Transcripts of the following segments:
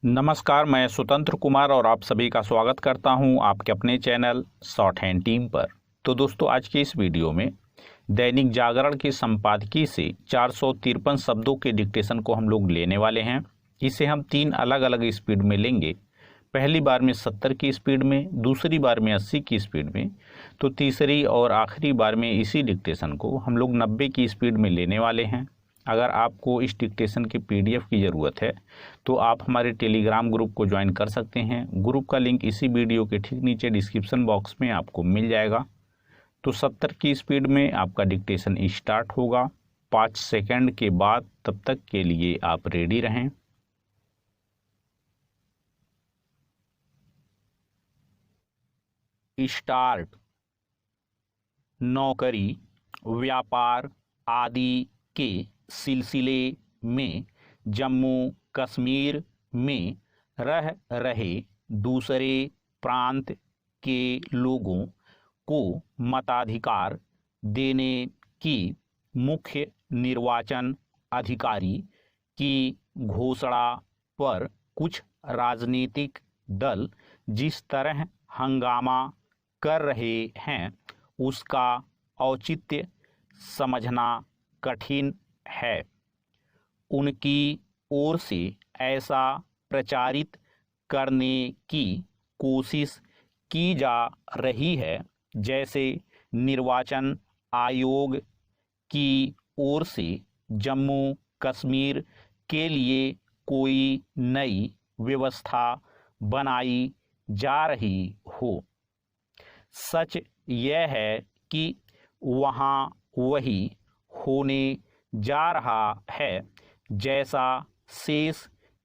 नमस्कार, मैं स्वतंत्र कुमार और आप सभी का स्वागत करता हूं आपके अपने चैनल शॉर्ट हैंड टीम पर। तो दोस्तों, आज के इस वीडियो में दैनिक जागरण के संपादकीय से 453 शब्दों के डिक्टेशन को हम लोग लेने वाले हैं। इसे हम 3 अलग अलग स्पीड में लेंगे। पहली बार में 70 की स्पीड में, दूसरी बार में 80 की स्पीड में, तो तीसरी और आखिरी बार में इसी डिक्टेशन को हम लोग 90 की स्पीड में लेने वाले हैं। अगर आपको इस डिक्टेशन की PDF की ज़रूरत है तो आप हमारे टेलीग्राम ग्रुप को ज्वाइन कर सकते हैं। ग्रुप का लिंक इसी वीडियो के ठीक नीचे डिस्क्रिप्शन बॉक्स में आपको मिल जाएगा। तो 70 की स्पीड में आपका डिक्टेशन स्टार्ट होगा 5 सेकंड के बाद। तब तक के लिए आप रेडी रहें। स्टार्ट। नौकरी, व्यापार आदि के सिलसिले में जम्मू कश्मीर में रह रहे दूसरे प्रांत के लोगों को मताधिकार देने की मुख्य निर्वाचन अधिकारी की घोषणा पर कुछ राजनीतिक दल जिस तरह हंगामा कर रहे हैं उसका औचित्य समझना कठिन है। उनकी ओर से ऐसा प्रचारित करने की कोशिश की जा रही है जैसे निर्वाचन आयोग की ओर से जम्मू कश्मीर के लिए कोई नई व्यवस्था बनाई जा रही हो। सच यह है कि वहाँ वही होने जा रहा है जैसा शेष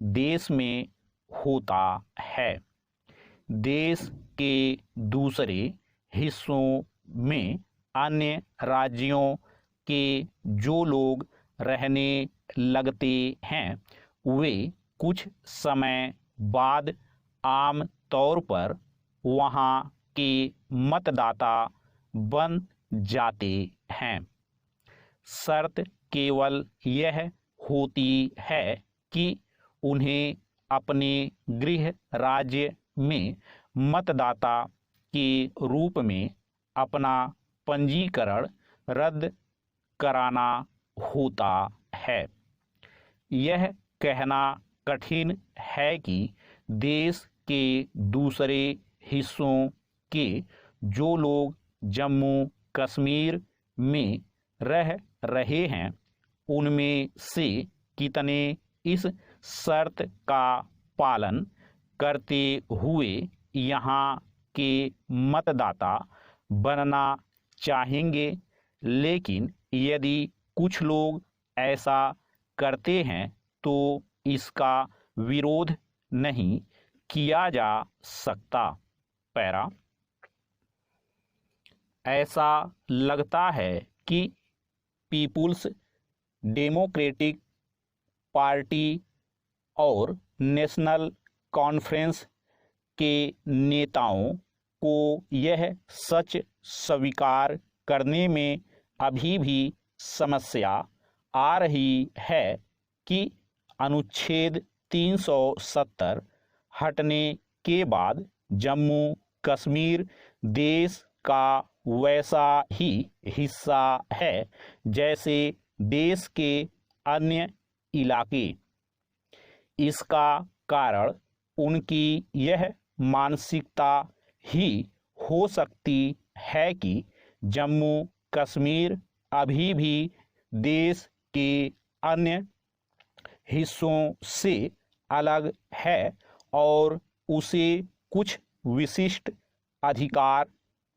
देश में होता है। देश के दूसरे हिस्सों में अन्य राज्यों के जो लोग रहने लगते हैं वे कुछ समय बाद आम तौर पर वहाँ के मतदाता बन जाते हैं। शर्त केवल यह होती है कि उन्हें अपने गृह राज्य में मतदाता के रूप में अपना पंजीकरण रद्द कराना होता है। यह कहना कठिन है कि देश के दूसरे हिस्सों के जो लोग जम्मू कश्मीर में रह रहे हैं उनमें से कितने इस शर्त का पालन करते हुए यहाँ के मतदाता बनना चाहेंगे। लेकिन यदि कुछ लोग ऐसा करते हैं तो इसका विरोध नहीं किया जा सकता। पैरा। ऐसा लगता है कि पीपुल्स डेमोक्रेटिक पार्टी और नेशनल कॉन्फ्रेंस के नेताओं को यह सच स्वीकार करने में अभी भी समस्या आ रही है कि अनुच्छेद 370 हटने के बाद जम्मू कश्मीर देश का वैसा ही हिस्सा है जैसे देश के अन्य इलाके। इसका कारण उनकी यह मानसिकता ही हो सकती है कि जम्मू कश्मीर अभी भी देश के अन्य हिस्सों से अलग है और उसे कुछ विशिष्ट अधिकार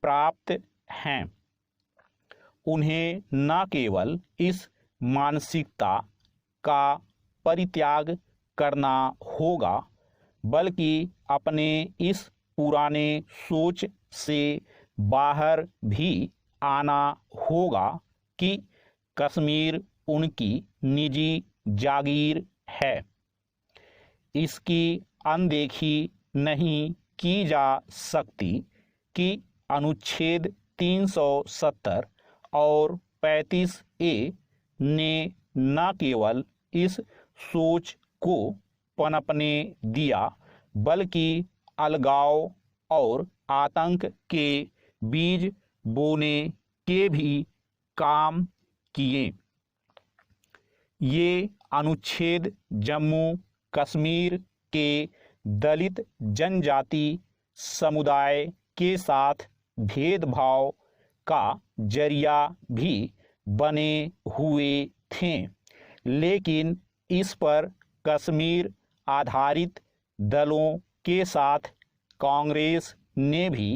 प्राप्त हैं। उन्हें न केवल इस मानसिकता का परित्याग करना होगा बल्कि अपने इस पुराने सोच से बाहर भी आना होगा कि कश्मीर उनकी निजी जागीर है। इसकी अनदेखी नहीं की जा सकती कि अनुच्छेद 370 और 35A ने न केवल इस सोच को पनपने दिया, बल्कि अलगाव और आतंक के बीज बोने के भी काम किए। ये अनुच्छेद जम्मू कश्मीर के दलित जनजाति समुदाय के साथ भेदभाव का जरिया भी बने हुए थे, लेकिन इस पर कश्मीर आधारित दलों के साथ कांग्रेस ने भी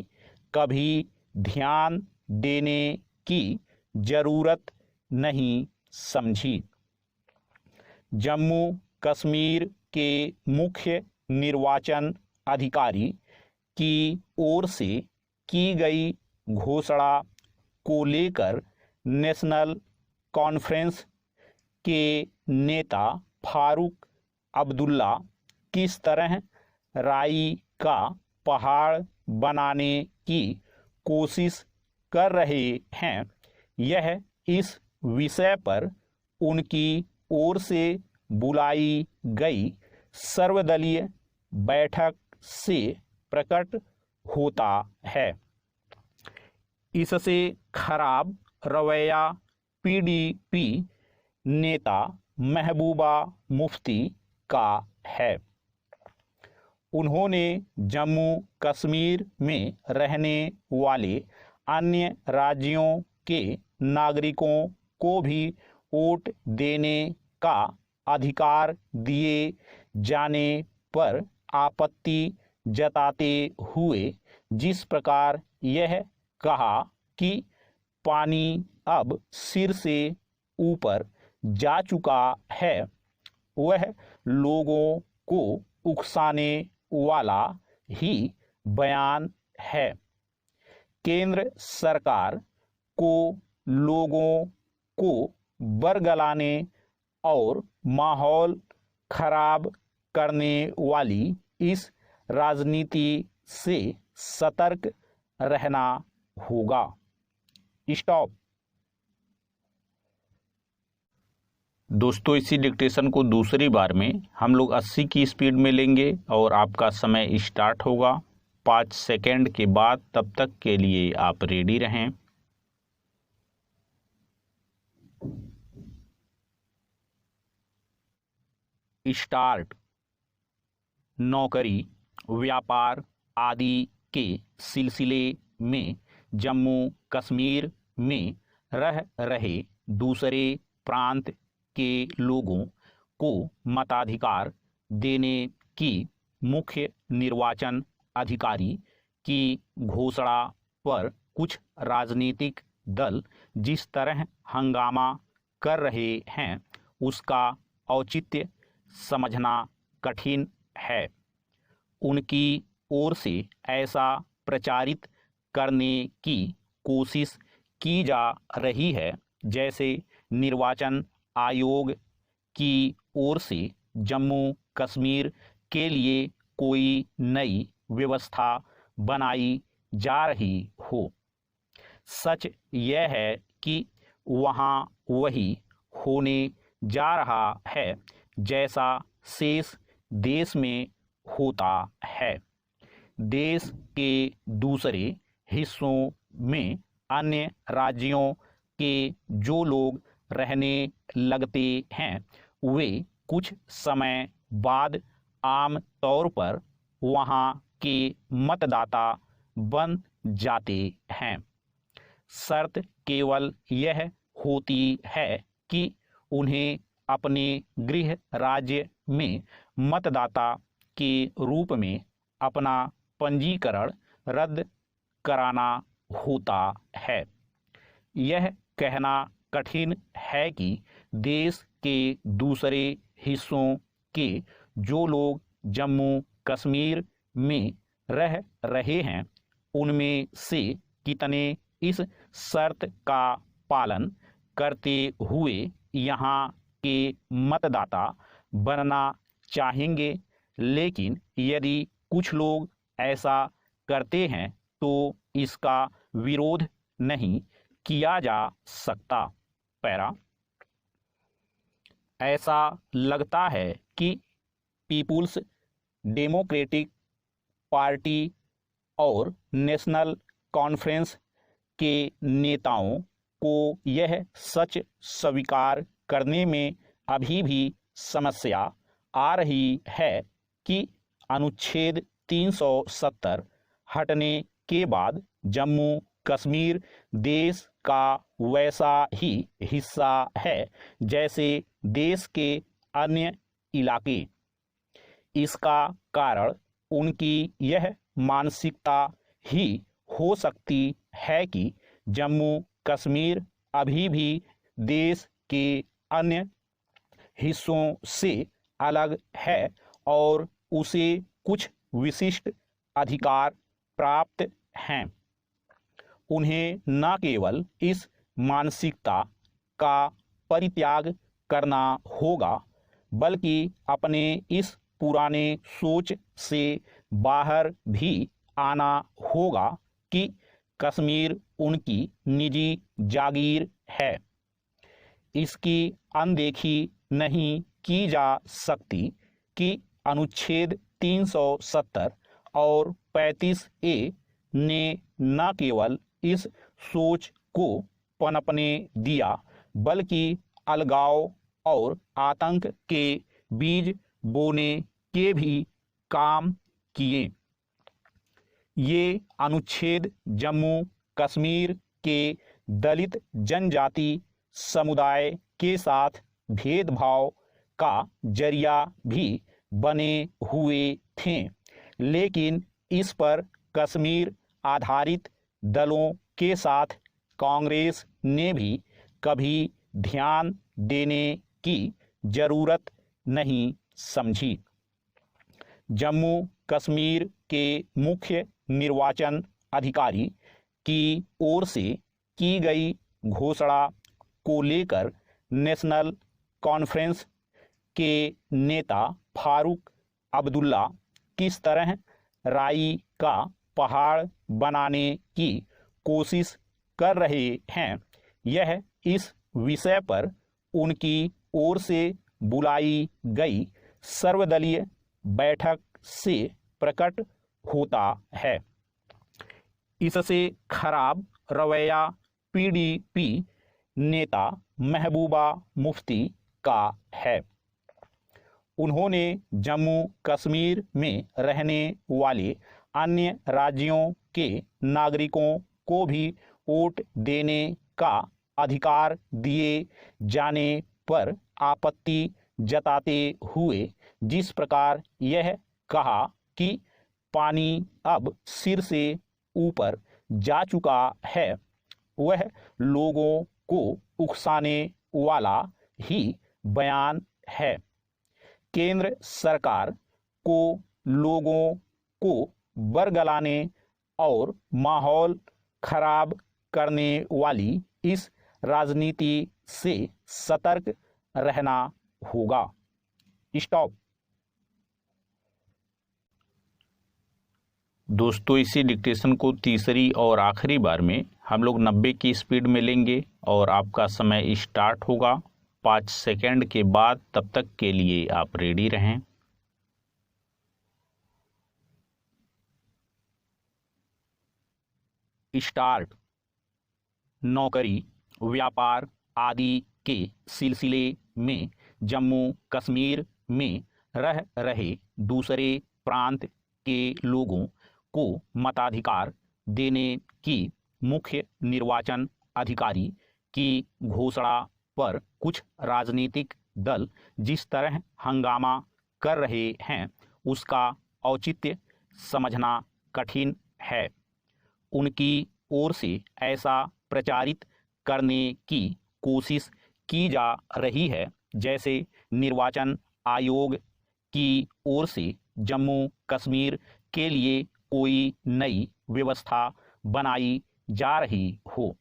कभी ध्यान देने की जरूरत नहीं समझी। जम्मू कश्मीर के मुख्य निर्वाचन अधिकारी की ओर से की गई घोषणा को लेकर नेशनल कॉन्फ्रेंस के नेता फारूक अब्दुल्ला किस तरह राई का पहाड़ बनाने की कोशिश कर रहे हैं, यह इस विषय पर उनकी ओर से बुलाई गई सर्वदलीय बैठक से प्रकट होता है। इससे खराब रवैया पीडीपी नेता महबूबा मुफ्ती का है। उन्होंने जम्मू कश्मीर में रहने वाले अन्य राज्यों के नागरिकों को भी वोट देने का अधिकार दिए जाने पर आपत्ति जताते हुए जिस प्रकार यह कहा कि पानी अब सिर से ऊपर जा चुका है, वह लोगों को उकसाने वाला ही बयान है। केंद्र सरकार को लोगों को बरगलाने और माहौल खराब करने वाली इस राजनीति से सतर्क रहना होगा। स्टॉप। दोस्तों, इसी डिक्टेशन को दूसरी बार में हम लोग 80 की स्पीड में लेंगे और आपका समय स्टार्ट होगा 5 सेकेंड के बाद। तब तक के लिए आप रेडी रहें। स्टार्ट। नौकरी, व्यापार आदि के सिलसिले में जम्मू कश्मीर में रह रहे दूसरे प्रांत के लोगों को मताधिकार देने की मुख्य निर्वाचन अधिकारी की घोषणा पर कुछ राजनीतिक दल जिस तरह हंगामा कर रहे हैं, उसका औचित्य समझना कठिन है। उनकी ओर से ऐसा प्रचारित करने की कोशिश की जा रही है जैसे निर्वाचन आयोग की ओर से जम्मू कश्मीर के लिए कोई नई व्यवस्था बनाई जा रही हो। सच यह है कि वहाँ वही होने जा रहा है जैसा शेष देश में होता है। देश के दूसरे हिस्सों में अन्य राज्यों के जो लोग रहने लगते हैं, वे कुछ समय बाद आम तौर पर वहाँ के मतदाता बन जाते हैं। शर्त केवल यह होती है कि उन्हें अपने गृह राज्य में मतदाता के रूप में अपना पंजीकरण रद्द कराना होता है। यह कहना कठिन है कि देश के दूसरे हिस्सों के जो लोग जम्मू कश्मीर में रह रहे हैं, उनमें से कितने इस शर्त का पालन करते हुए यहाँ के मतदाता बनना चाहेंगे। लेकिन यदि कुछ लोग ऐसा करते हैं तो इसका विरोध नहीं किया जा सकता। पैरा। ऐसा लगता है कि पीपुल्स डेमोक्रेटिक पार्टी और नेशनल कॉन्फ्रेंस के नेताओं को यह सच स्वीकार करने में अभी भी समस्या आ रही है कि अनुच्छेद 370 हटने के बाद जम्मू कश्मीर देश का वैसा ही हिस्सा है जैसे देश के अन्य इलाके। इसका कारण उनकी यह मानसिकता ही हो सकती है कि जम्मू कश्मीर अभी भी देश के अन्य हिस्सों से अलग है और उसे कुछ विशिष्ट अधिकार प्राप्त हैं। उन्हें न केवल इस मानसिकता का परित्याग करना होगा बल्कि अपने इस पुराने सोच से बाहर भी आना होगा कि कश्मीर उनकी निजी जागीर है। इसकी अनदेखी नहीं की जा सकती कि अनुच्छेद 370 और 35A ने न केवल इस सोच को पनपने दिया बल्कि अलगाव और आतंक के बीज बोने के भी काम किए। ये अनुच्छेद जम्मू कश्मीर के दलित जनजाति समुदाय के साथ भेदभाव का जरिया भी बने हुए थे, लेकिन इस पर कश्मीर आधारित दलों के साथ कांग्रेस ने भी कभी ध्यान देने की जरूरत नहीं समझी। जम्मू कश्मीर के मुख्य निर्वाचन अधिकारी की ओर से की गई घोषणा को लेकर नेशनल कॉन्फ्रेंस के नेता फारूक अब्दुल्ला किस तरह राई का पहाड़ बनाने की कोशिश कर रहे हैं, यह इस विषय पर उनकी ओर से बुलाई गई सर्वदलीय बैठक से प्रकट होता है। इससे खराब रवैया पीडीपी नेता महबूबा मुफ्ती का है। उन्होंने जम्मू कश्मीर में रहने वाले अन्य राज्यों के नागरिकों को भी वोट देने का अधिकार दिए जाने पर आपत्ति जताते हुए जिस प्रकार यह कहा कि पानी अब सिर से ऊपर जा चुका है, वह लोगों को उकसाने वाला ही बयान है। केंद्र सरकार को लोगों को बरगलाने और माहौल खराब करने वाली इस राजनीति से सतर्क रहना होगा। स्टॉप। दोस्तों, इसी डिक्टेशन को तीसरी और आखिरी बार में हम लोग 90 की स्पीड में लेंगे और आपका समय स्टार्ट होगा 5 सेकंड के बाद। तब तक के लिए आप रेडी रहें। स्टार्ट। नौकरी, व्यापार आदि के सिलसिले में जम्मू कश्मीर में रह रहे दूसरे प्रांत के लोगों को मताधिकार देने की मुख्य निर्वाचन अधिकारी की घोषणा पर कुछ राजनीतिक दल जिस तरह हंगामा कर रहे हैं उसका औचित्य समझना कठिन है। उनकी ओर से ऐसा प्रचारित करने की कोशिश की जा रही है जैसे निर्वाचन आयोग की ओर से जम्मू कश्मीर के लिए कोई नई व्यवस्था बनाई जा रही हो।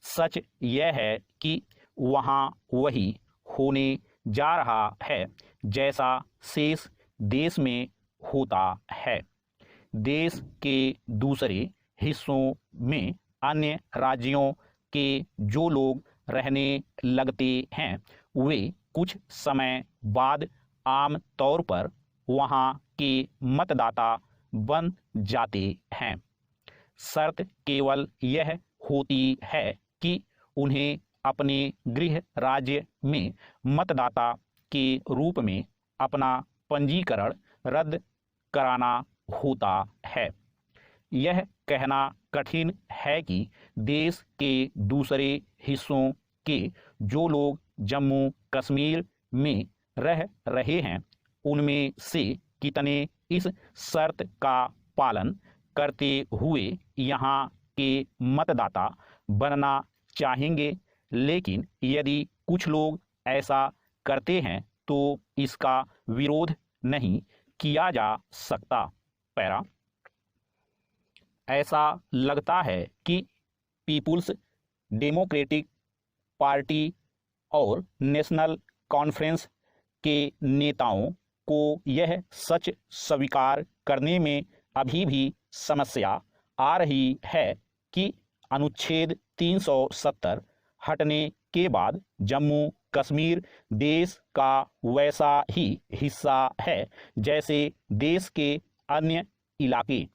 सच यह है कि वहाँ वही होने जा रहा है जैसा शेष देश में होता है। देश के दूसरे हिस्सों में अन्य राज्यों के जो लोग रहने लगते हैं वे कुछ समय बाद आम तौर पर वहां के मतदाता बन जाते हैं। शर्त केवल यह होती है कि उन्हें अपने गृह राज्य में मतदाता के रूप में अपना पंजीकरण रद्द कराना होता है। यह कहना कठिन है कि देश के दूसरे हिस्सों के जो लोग जम्मू कश्मीर में रह रहे हैं उनमें से कितने इस शर्त का पालन करते हुए यहाँ के मतदाता बनना चाहेंगे। लेकिन यदि कुछ लोग ऐसा करते हैं तो इसका विरोध नहीं किया जा सकता। पैरा, ऐसा लगता है कि पीपुल्स डेमोक्रेटिक पार्टी और नेशनल कॉन्फ्रेंस के नेताओं को यह सच स्वीकार करने में अभी भी समस्या आ रही है कि अनुच्छेद 370 हटने के बाद जम्मू कश्मीर देश का वैसा ही हिस्सा है जैसे देश के अन्य इलाके।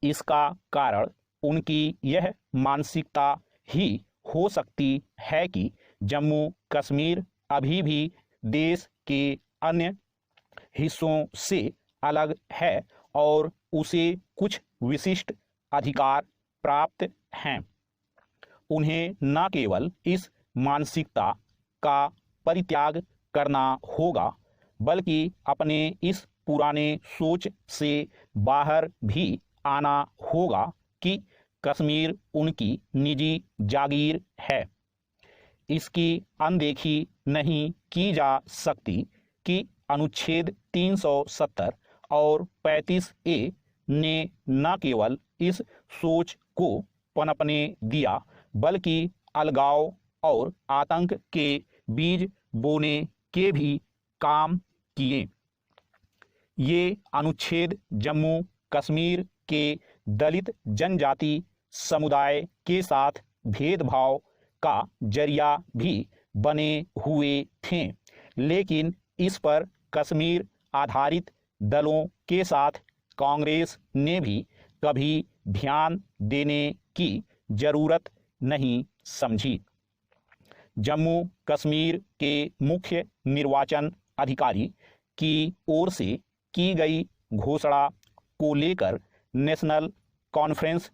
इसका कारण उनकी यह मानसिकता ही हो सकती है कि जम्मू कश्मीर अभी भी देश के अन्य हिस्सों से अलग है और उसे कुछ विशिष्ट अधिकार प्राप्त हैं। उन्हें न केवल इस मानसिकता का परित्याग करना होगा बल्कि अपने इस पुराने सोच से बाहर भी आना होगा कि कश्मीर उनकी निजी जागीर है। इसकी अनदेखी नहीं की जा सकती कि अनुच्छेद 370 और 35A ने न केवल इस सोच को पनपने दिया बल्कि अलगाव और आतंक के बीज बोने के भी काम किए। ये अनुच्छेद जम्मू कश्मीर के दलित जनजाति समुदाय के साथ भेदभाव का जरिया भी बने हुए थे, लेकिन इस पर कश्मीर आधारित दलों के साथ कांग्रेस ने भी कभी ध्यान देने की जरूरत नहीं समझी। जम्मू कश्मीर के मुख्य निर्वाचन अधिकारी की ओर से की गई घोषणा को लेकर नेशनल कॉन्फ्रेंस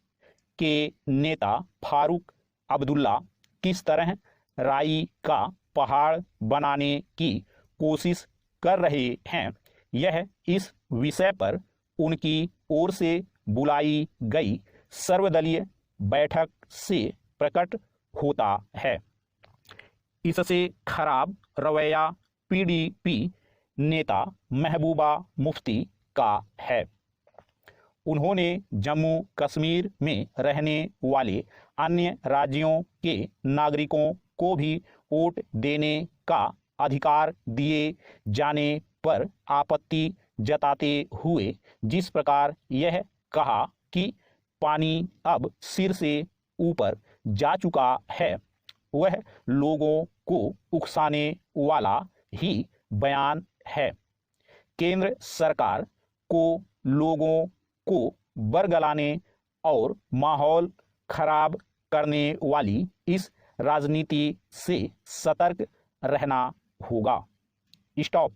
के नेता फारूक अब्दुल्ला किस तरह राई का पहाड़ बनाने की कोशिश कर रहे हैं, यह इस विषय पर उनकी ओर से बुलाई गई सर्वदलीय बैठक से प्रकट होता है। इससे खराब रवैया पीडीपी नेता महबूबा मुफ्ती का है। उन्होंने जम्मू कश्मीर में रहने वाले अन्य राज्यों के नागरिकों को भी वोट देने का अधिकार दिए जाने पर आपत्ति जताते हुए जिस प्रकार यह कहा कि पानी अब सिर से ऊपर जा चुका है, वह लोगों को उकसाने वाला ही बयान है। केंद्र सरकार को लोगों को बरगलाने और माहौल खराब करने वाली इस राजनीति से सतर्क रहना होगा। स्टॉप।